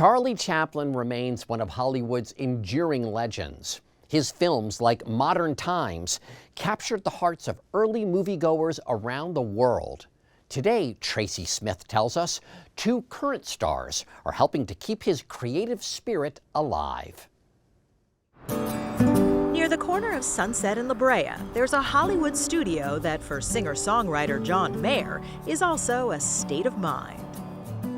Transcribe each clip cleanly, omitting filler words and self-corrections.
Charlie Chaplin remains one of Hollywood's enduring legends. His films, like Modern Times, captured the hearts of early moviegoers around the world. Today, Tracy Smith tells us, two current stars are helping to keep his creative spirit alive. Near the corner of Sunset and La Brea, there's a Hollywood studio that, for singer-songwriter John Mayer, is also a state of mind.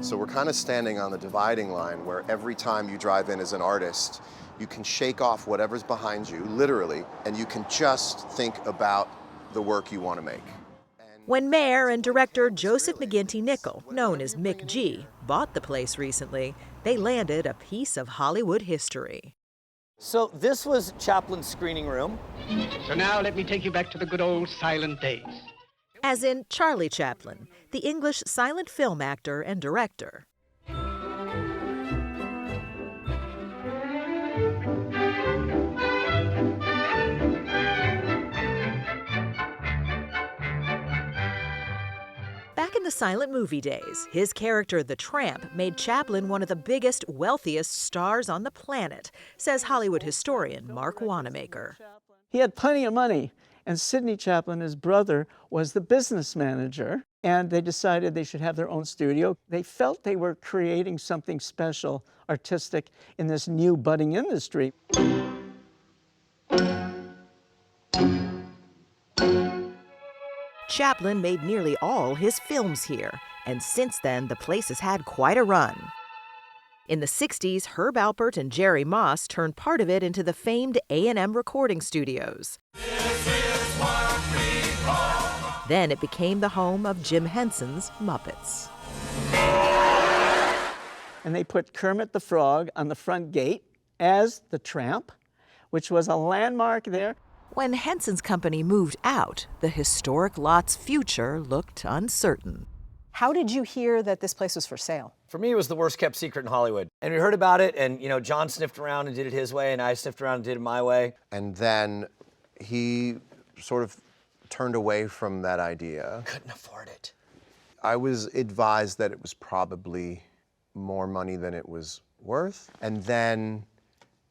So we're kind of standing on the dividing line where every time you drive in as an artist, you can shake off whatever's behind you, literally, and you can just think about the work you want to make. When Mayer and director Joseph McGinty Nichol, known as Mick G, bought the place recently, they landed a piece of Hollywood history. So this was Chaplin's screening room. So now let me take you back to the good old silent days. As in Charlie Chaplin, the English silent film actor and director. Back in the silent movie days, his character, the Tramp, made Chaplin one of the biggest, wealthiest stars on the planet, says Hollywood historian Marc Wanamaker. He had plenty of money, and Sidney Chaplin, his brother, was the business manager, and they decided they should have their own studio. They felt they were creating something special, artistic, in this new budding industry. Chaplin made nearly all his films here, and since then the place has had quite a run. In the 60s, Herb Alpert and Jerry Moss turned part of it into the famed A&M recording studios. Then it became the home of Jim Henson's Muppets. And they put Kermit the Frog on the front gate as the Tramp, which was a landmark there. When Henson's company moved out, the historic lot's future looked uncertain. How did you hear that this place was for sale? For me, it was the worst kept secret in Hollywood. And we heard about it, and John sniffed around and did it his way, and I sniffed around and did it my way. And then he sort of turned away from that idea. Couldn't afford it. I was advised that it was probably more money than it was worth. And then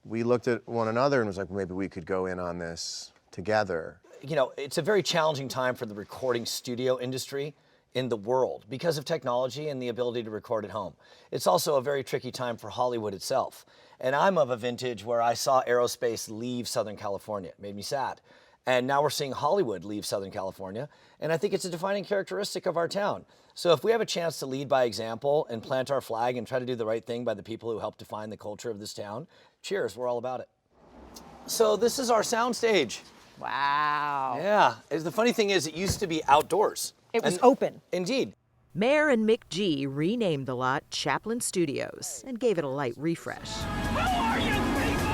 we looked at one another and was like, maybe we could go in on this together. It's a very challenging time for the recording studio industry in the world because of technology and the ability to record at home. It's also a very tricky time for Hollywood itself. And I'm of a vintage where I saw aerospace leave Southern California. It made me sad. And now we're seeing Hollywood leave Southern California. And I think it's a defining characteristic of our town. So if we have a chance to lead by example and plant our flag and try to do the right thing by the people who help define the culture of this town, cheers, we're all about it. So this is our soundstage. Wow. Yeah, the funny thing is it used to be outdoors. It was open. Indeed. Mayer and Mick G renamed the lot Chaplin Studios and gave it a light refresh. Who are you people?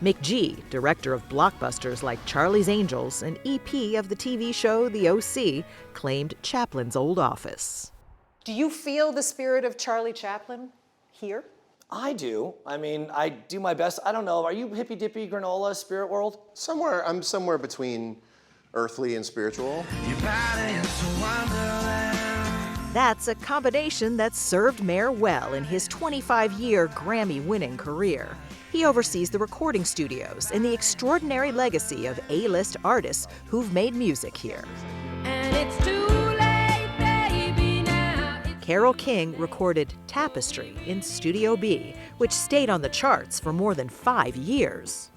Mick G, director of blockbusters like Charlie's Angels and EP of the TV show The O.C., claimed Chaplin's old office. Do you feel the spirit of Charlie Chaplin here? I do. I mean, I do my best. I don't know. Are you hippy-dippy granola spirit world? I'm somewhere between earthly and spiritual. That's a combination that's served Mayer well in his 25-year Grammy-winning career. He oversees the recording studios and the extraordinary legacy of A-list artists who've made music here. And it's too late, baby, now. Carole King recorded Tapestry in Studio B, which stayed on the charts for more than 5 years.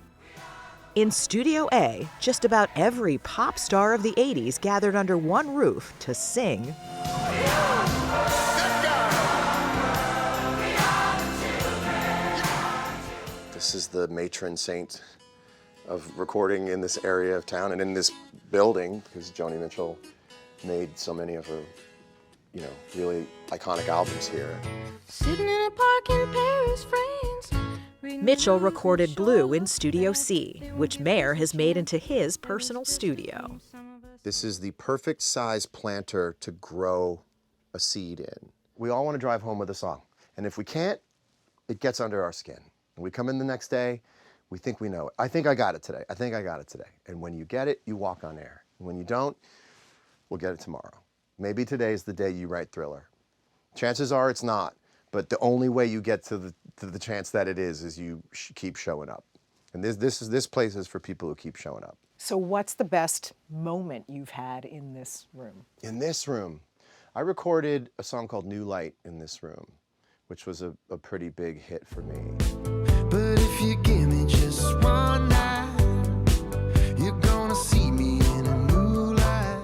In Studio A, just about every pop star of the 80s gathered under one roof to sing. This is the matron saint of recording in this area of town and in this building, because Joni Mitchell made so many of her, really iconic albums here. Sitting in a park in Paris, France. Mitchell recorded Blue in Studio C, which Mayer has made into his personal studio. This is the perfect size planter to grow a seed in. We all want to drive home with a song, and if we can't, it gets under our skin. And we come in the next day, we think we know it. I think I got it today. I think I got it today. And when you get it, you walk on air. And when you don't, we'll get it tomorrow. Maybe today's the day you write Thriller. Chances are it's not, But the only way you get to the chance that it is you keep showing up. And this place is for people who keep showing up. So what's the best moment you've had in this room? In this room, I recorded a song called New Light in this room, which was a pretty big hit for me. But if you give me just one night, you're gonna see me in a new light.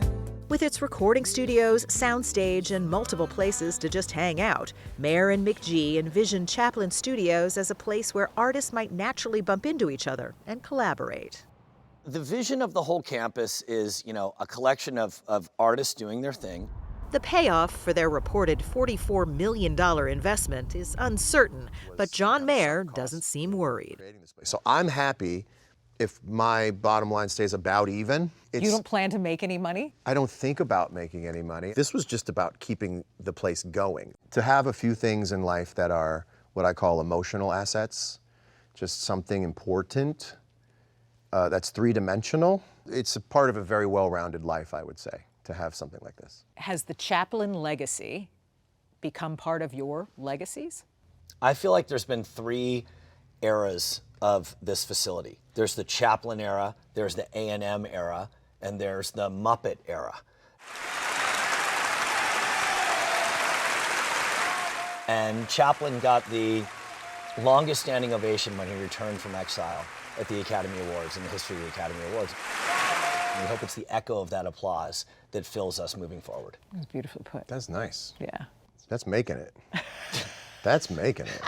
With its recording studios, soundstage, and multiple places to just hang out, Mayer and McGee envisioned Chaplin Studios as a place where artists might naturally bump into each other and collaborate. The vision of the whole campus is, a collection of artists doing their thing. The payoff for their reported $44 million investment is uncertain, but John Mayer doesn't seem worried. So I'm happy if my bottom line stays about even. You don't plan to make any money? I don't think about making any money. This was just about keeping the place going. To have a few things in life that are what I call emotional assets, just something important that's three-dimensional, it's a part of a very well-rounded life, I would say, to have something like this. Has the Chaplin legacy become part of your legacies? I feel like there's been 3 eras of this facility. There's the Chaplin era, there's the A&M era, and there's the Muppet era. And Chaplin got the longest standing ovation when he returned from exile at the Academy Awards, in the history of the Academy Awards. And we hope it's the echo of that applause that fills us moving forward. That's beautifully put. That's nice. Yeah. That's making it. That's making it.